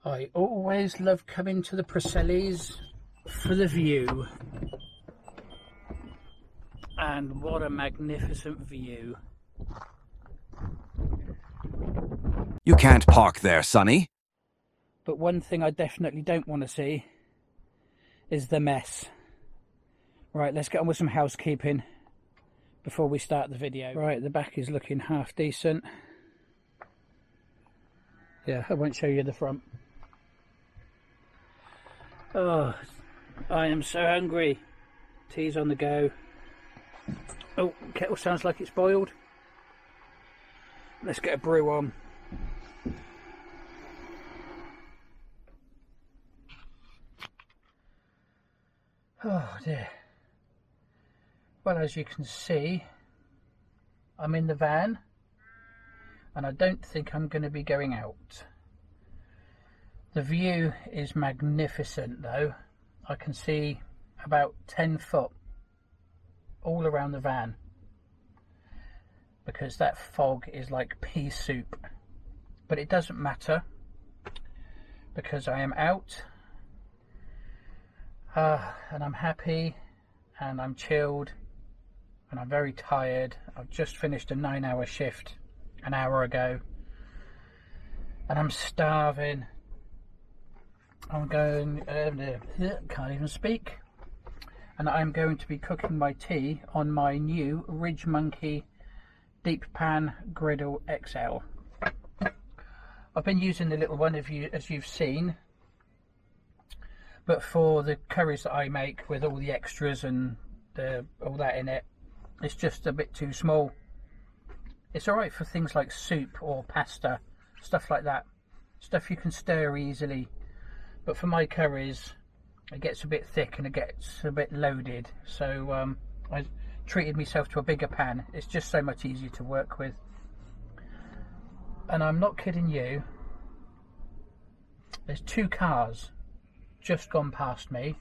I always love coming to the Pembrokeshires for the view. And what a magnificent view. You can't park there, Sonny. But one thing I definitely don't want to see is the mess. Right, let's get on with some housekeeping before we start the video. Right, the back is looking half decent. Yeah, I won't show you the front. Oh, I am so hungry. Tea's on the go. Oh, kettle sounds like it's boiled. Let's get a brew on. Oh dear. Well, as you can see, I'm in the van and I don't think I'm going to be going out. The view is magnificent though. I can see about 10 foot all around the van because that fog is like pea soup. But it doesn't matter because I am out and I'm happy and I'm chilled and I'm very tired. I've just finished a 9-hour shift an hour ago and I'm starving. I'm going, can't even speak, and I'm going to be cooking my tea on my new Ridge Monkey Deep Pan Griddle XL. I've been using the little one as you've seen, but for the curries that I make with all the extras and all that in it, it's just a bit too small. It's alright for things like soup or pasta, stuff like that, stuff you can stir easily. But for my curries, it gets a bit thick and it gets a bit loaded. So I treated myself to a bigger pan. It's just so much easier to work with. And I'm not kidding you. There's 2 cars just gone past me.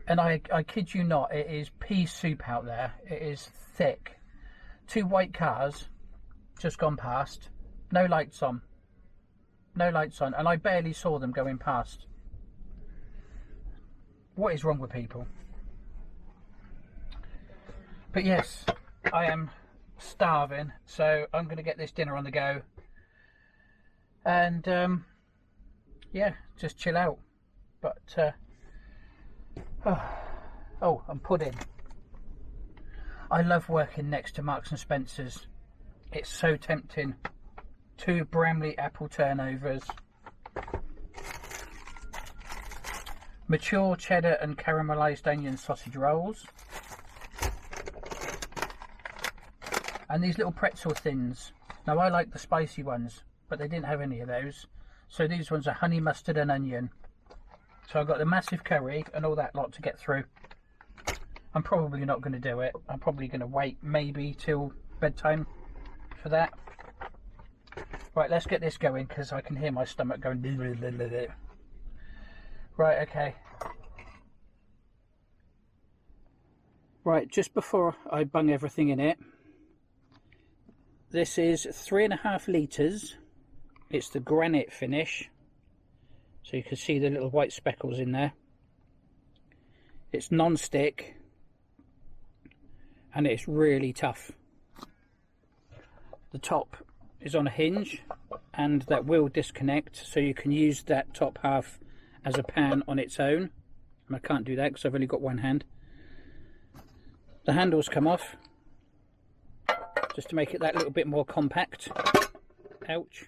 And I kid you not, it is pea soup out there. It is thick. 2 white cars just gone past. No lights on. No lights on, and I barely saw them going past. What is wrong with people? But yes, I am starving, so I'm going to get this dinner on the go and yeah, just chill out. But oh, and pudding. I love working next to Marks and Spencer's. It's so tempting. 2 Bramley apple turnovers, mature cheddar and caramelised onion sausage rolls, and these little pretzel thins. Now I like the spicy ones, but they didn't have any of those, so these ones are honey mustard and onion. So I've got the massive curry and all that lot to get through. I'm probably not going to do it. I'm probably going to wait maybe till bedtime for that. Right, let's get this going because I can hear my stomach going. Right, okay. Right, just before I bung everything in it, this is 3.5 litres. It's the granite finish, so you can see the little white speckles in there. It's non-stick and it's really tough. The top is on a hinge and that will disconnect, so you can use that top half as a pan on its own, and I can't do that because I've only got one hand. The handles come off just to make it that little bit more compact. Ouch.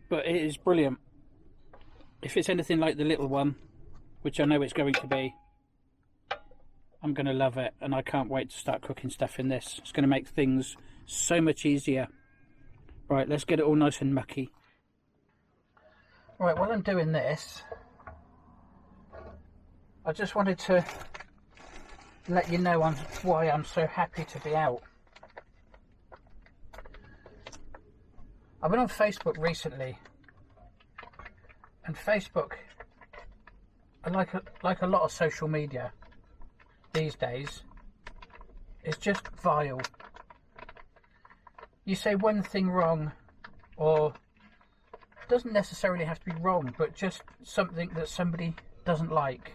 But it is brilliant. If it's anything like the little one, which I know it's going to be, I'm going to love it, and I can't wait to start cooking stuff in this. It's going to make things so much easier. Right, let's get it all nice and mucky. Right, while I'm doing this, I just wanted to let you know why I'm so happy to be out. I've been on Facebook recently, and Facebook, like a lot of social media these days, is just vile. you say one thing wrong, or it doesn't necessarily have to be wrong, but just something that somebody doesn't like,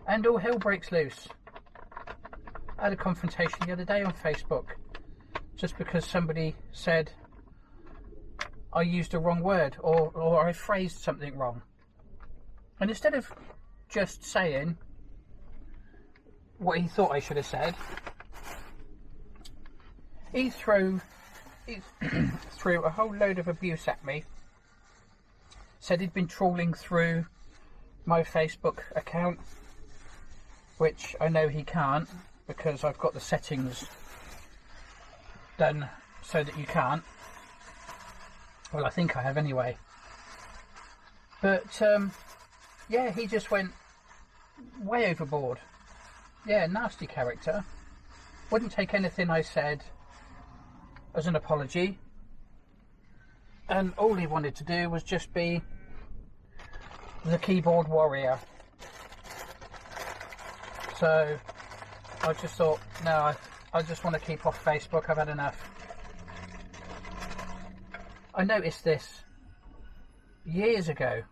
and all hell breaks loose. I had a confrontation the other day on Facebook just because somebody said I used a wrong word, or I phrased something wrong. And instead of just saying what he thought I should have said, he threw a whole load of abuse at me. Said he'd been trawling through my Facebook account, which I know he can't, because I've got the settings done so that you can't. Well, I think I have anyway. But yeah, he just went way overboard. Yeah, nasty character. Wouldn't take anything I said as an apology, and all he wanted to do was just be the keyboard warrior. So I just thought, no, I just want to keep off Facebook. I've had enough. I noticed this years ago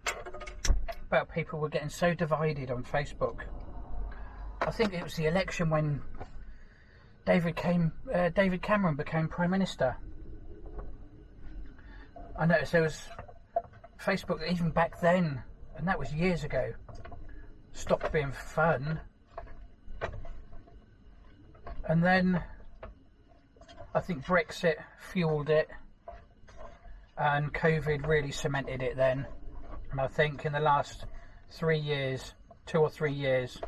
about people were getting so divided on Facebook. I think it was the election when David Cameron became Prime Minister. I noticed there was Facebook even back then, and that was years ago, stopped being fun. And then I think Brexit fueled it, and COVID really cemented it then. And I think in the last 3 years, 2 or 3 years,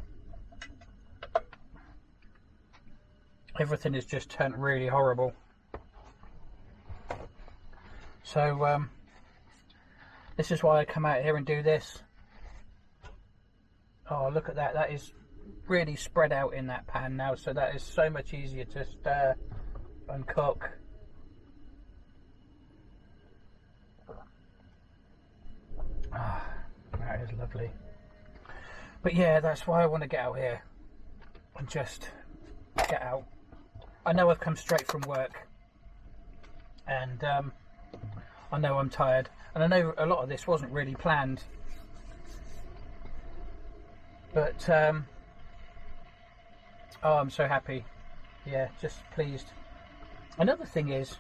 everything has just turned really horrible. So this is why I come out here and do this. Oh, look at that. That is really spread out in that pan now, so that is so much easier to stir and cook. Ah, that is lovely. But yeah, that's why I want to get out here and just get out. I know I've come straight from work, and I know I'm tired, and I know a lot of this wasn't really planned, but oh, I'm so happy. Yeah, just pleased. Another thing is,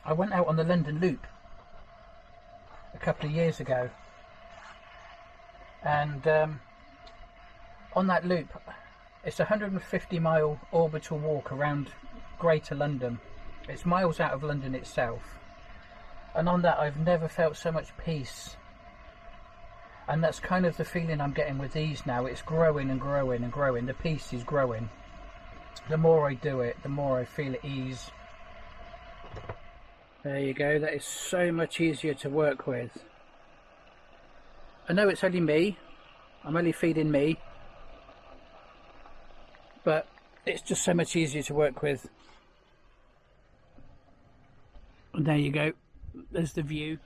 I went out on the London Loop a couple of years ago, and on that loop, it's a 150-mile orbital walk around Greater London. It's miles out of London itself, and on that I've never felt so much peace. And that's kind of the feeling I'm getting with these now. It's growing and growing and growing. The peace is growing. The more I do it, the more I feel at ease. There you go. That is so much easier to work with. I know it's only me. I'm only feeding me. But it's just so much easier to work with. And there you go. There's the view.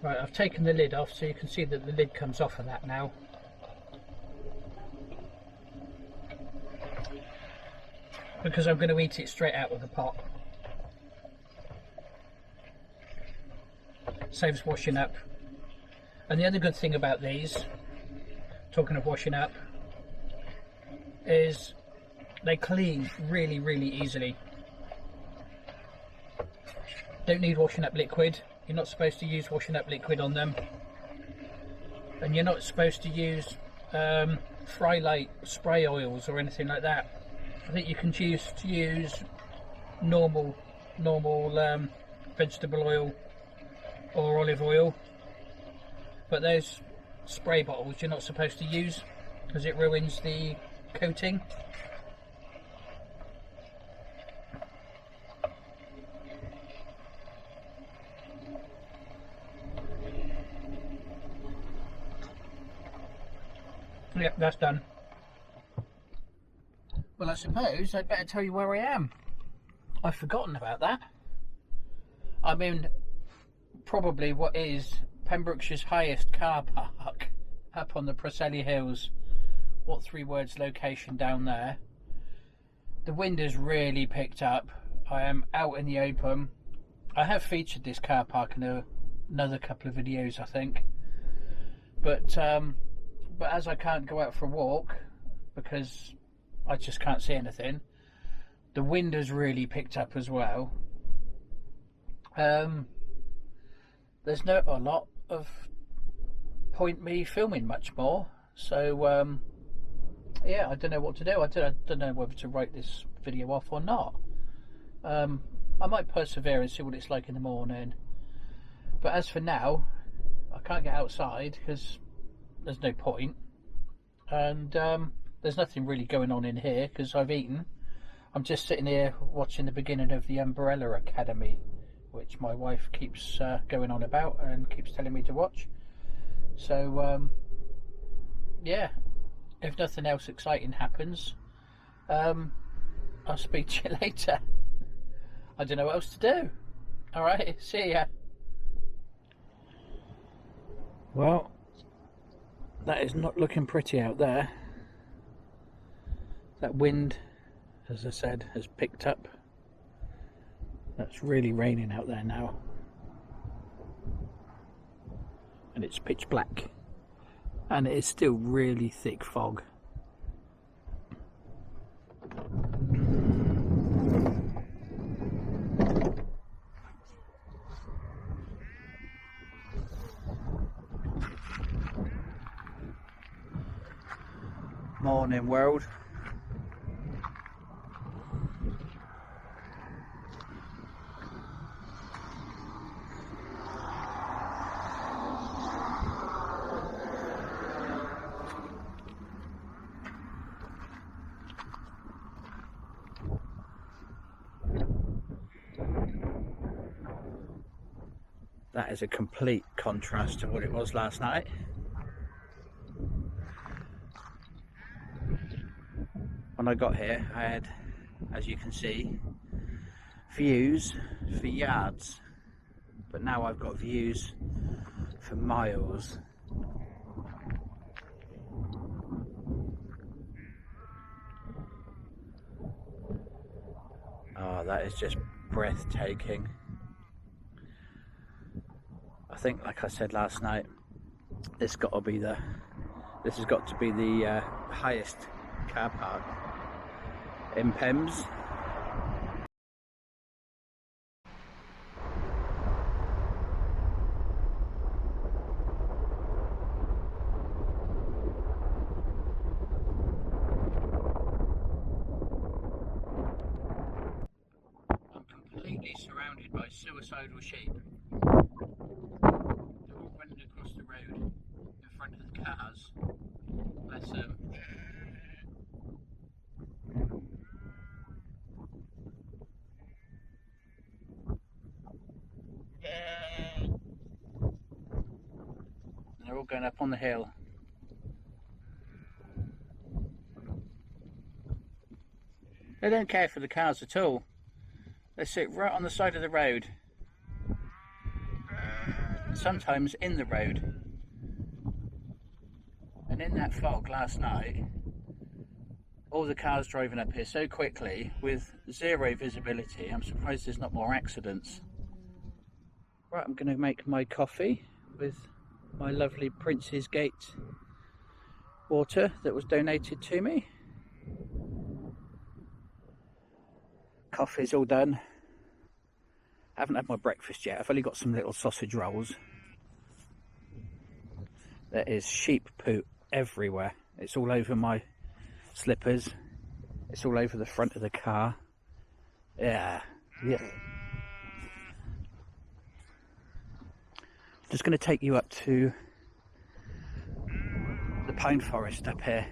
Right, I've taken the lid off so you can see that the lid comes off of that now. Because I'm going to eat it straight out of the pot. Saves washing up. And the other good thing about these, talking of washing up, is they clean really, really easily. Don't need washing up liquid. You're not supposed to use washing up liquid on them, and you're not supposed to use Frylight spray oils or anything like that. I think you can choose to use normal vegetable oil or olive oil, but those spray bottles you're not supposed to use because it ruins the coating. Yep, that's done. Well, I suppose I'd better tell you where I am. I've forgotten about that. I'm in probably what is Pembrokeshire's highest car park, up on the Preseli Hills. What 3 words location down there. The wind has really picked up. I am out in the open. I have featured this car park in another couple of videos, I think. But as I can't go out for a walk because I just can't see anything, the wind has really picked up as well. There's not a lot of point me filming much more, so yeah, I don't know what to do. I don't know whether to write this video off or not. I might persevere and see what it's like in the morning, but as for now, I can't get outside because there's no point, and there's nothing really going on in here because I've eaten. I'm just sitting here watching the beginning of the Umbrella Academy, which my wife keeps going on about and keeps telling me to watch. So yeah, if nothing else exciting happens, I'll speak to you later. I don't know what else to do. Alright, see ya. Well, that is not looking pretty out there. That wind, as I said, has picked up. That's really raining out there now. And it's pitch black. And it is still really thick fog. Morning world. That is a complete contrast to what it was last night. When I got here, I had, as you can see, views for yards, but now I've got views for miles. Oh, that is just breathtaking. I think, like I said last night, this has got to be the highest car park in Pembs. I'm completely surrounded by suicidal sheep. They're all running across the road in front of the cars. Bless them. They're all going up on the hill. They don't care for the cars at all. They sit right on the side of the road. Sometimes in the road. And in that fog last night, all the cars driving up here so quickly with zero visibility, I'm surprised there's not more accidents. Right, I'm going to make my coffee with my lovely Prince's Gate water that was donated to me. Coffee's all done. I haven't had my breakfast yet. I've only got some little sausage rolls. There is sheep poo everywhere. It's all over my slippers. It's all over the front of the car. Yeah. Just going to take you up to the pine forest up here.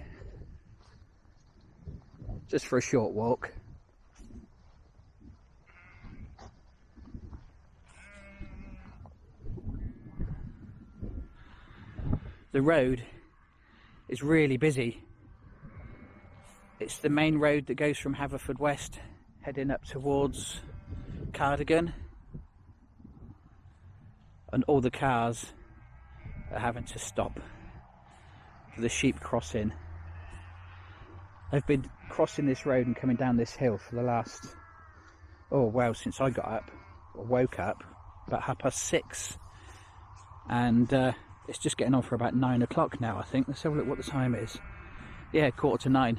Just for a short walk. The road is really busy. It's the main road that goes from Haverfordwest heading up towards Cardigan, and all the cars are having to stop for the sheep crossing. They've been crossing this road and coming down this hill for the last, oh well, since I got up or woke up about 6:30, and it's just getting on for about 9 o'clock now, I think. Let's have a look what the time is. Yeah, 9:15.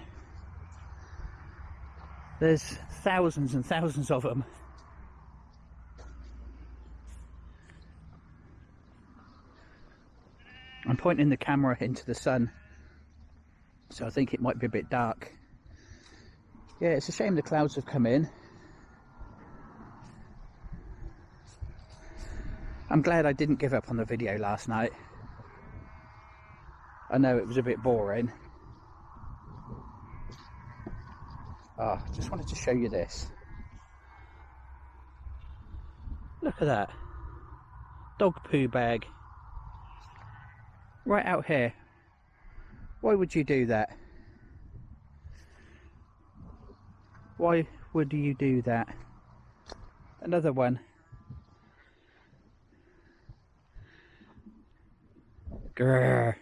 There's thousands and thousands of them. I'm pointing the camera into the sun, so I think it might be a bit dark. Yeah, it's a shame the clouds have come in. I'm glad I didn't give up on the video last night. I know it was a bit boring. Oh, just wanted to show you this. Look at that. Dog poo bag. Right out here. Why would you do that? Why would you do that? Another one. Grrr.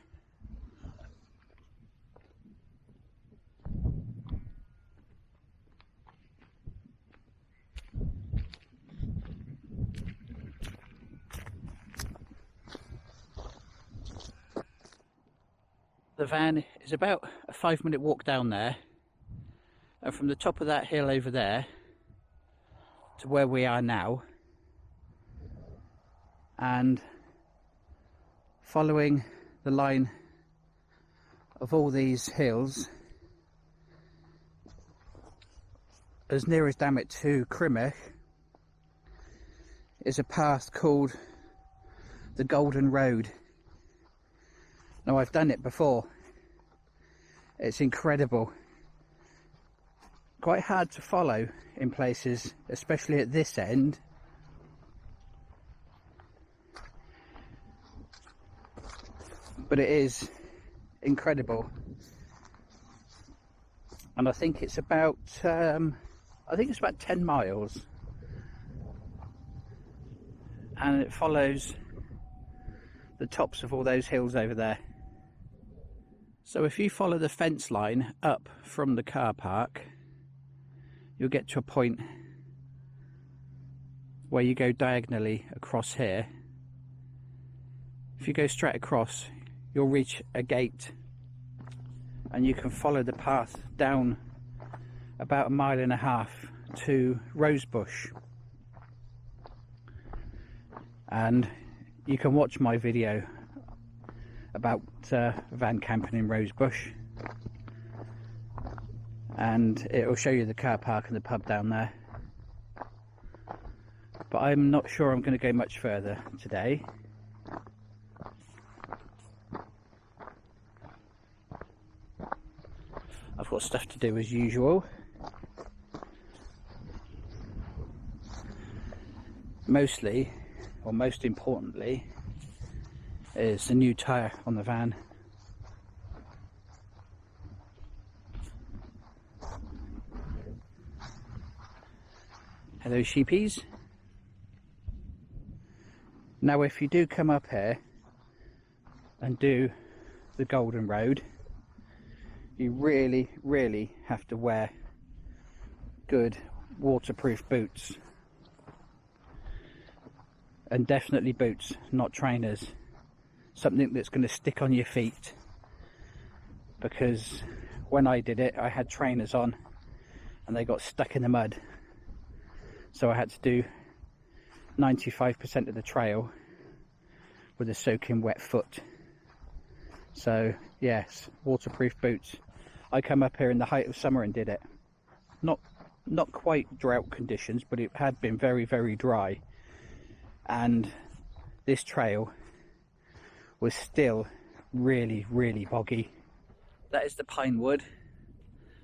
The van is about a 5-minute walk down there, and from the top of that hill over there to where we are now, and following the line of all these hills as near as damn it to Crimmock is a path called the Golden Road. Now, I've done it before. It's incredible. Quite hard to follow in places, especially at this end. But it is incredible. And I think it's about 10 miles. And it follows the tops of all those hills over there. So if you follow the fence line up from the car park, you'll get to a point where you go diagonally across here. If you go straight across, you'll reach a gate, and you can follow the path down about 1.5 miles to Rosebush. And you can watch my video about van camping in Rosebush, and it will show you the car park and the pub down there. But I'm not sure I'm going to go much further today. I've got stuff to do as usual. Mostly, or most importantly, is the new tyre on the van. Hello sheepies. Now if you do come up here and do the Golden Road, you really have to wear good waterproof boots. And definitely boots, not trainers. Something that's going to stick on your feet, because when I did it I had trainers on and they got stuck in the mud, so I had to do 95% of the trail with a soaking wet foot. So yes, waterproof boots. I come up here in the height of summer and did it. Not quite drought conditions, but it had been very dry, and this trail was still really boggy. That is the pine wood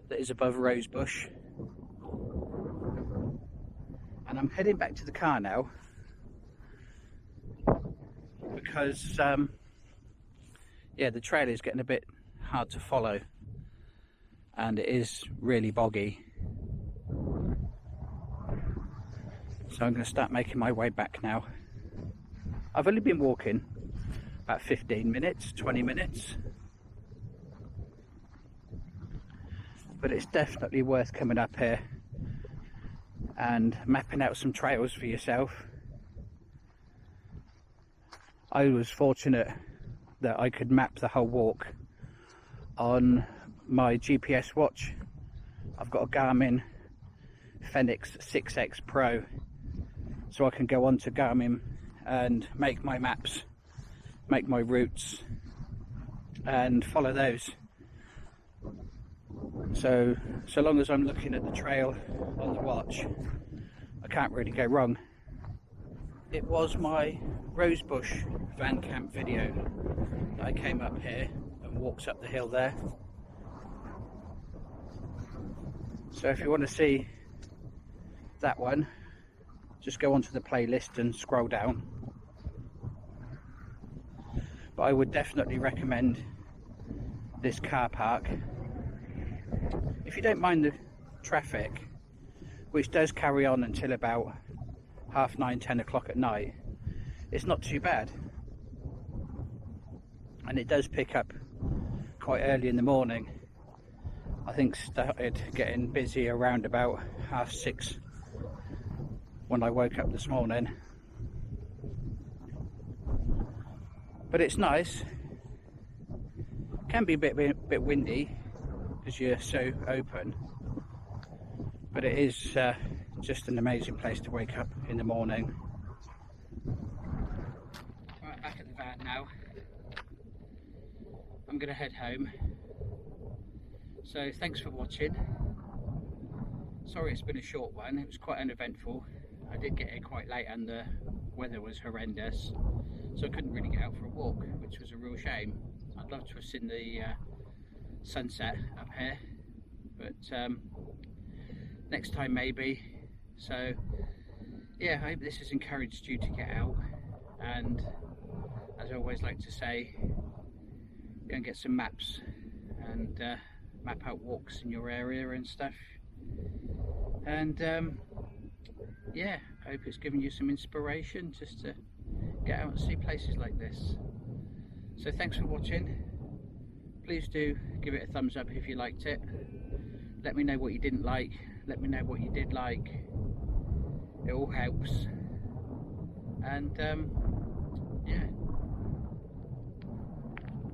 that is above Rosebush, and I'm heading back to the car now because yeah, the trail is getting a bit hard to follow and it is really boggy, so I'm going to start making my way back now. I've only been walking about 15 minutes, 20 minutes, but it's definitely worth coming up here and mapping out some trails for yourself. I was fortunate that I could map the whole walk on my GPS watch. I've got a Garmin Fenix 6X Pro, so I can go on to Garmin and make my maps, make my routes and follow those. So long as I'm looking at the trail on the watch, I can't really go wrong. It was my Rosebush van camp video that I came up here and walked up the hill there. So if you want to see that one, just go onto the playlist and scroll down. But I would definitely recommend this car park. If you don't mind the traffic, which does carry on until about 9:30, 10 o'clock at night, it's not too bad. And it does pick up quite early in the morning. I think started getting busy around about 6:30 when I woke up this morning. But it's nice. Can be a bit windy because you're so open, but it is just an amazing place to wake up in the morning. Right, back at the van now. I'm gonna head home. So thanks for watching. Sorry it's been a short one, it was quite uneventful. I did get here quite late and the weather was horrendous, so I couldn't really get out for a walk, which was a real shame. I'd love to have seen the sunset up here, but next time maybe. So yeah, I hope this has encouraged you to get out, and as I always like to say, go and get some maps and map out walks in your area and stuff. And yeah, I hope it's given you some inspiration just to get out and see places like this. So thanks for watching. Please do give it a thumbs up if you liked it. Let me know what you didn't like. Let me know what you did like. It all helps. And yeah,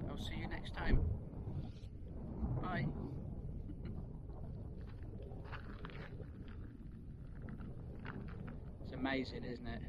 I'll see you next time. Bye. It's amazing, isn't it?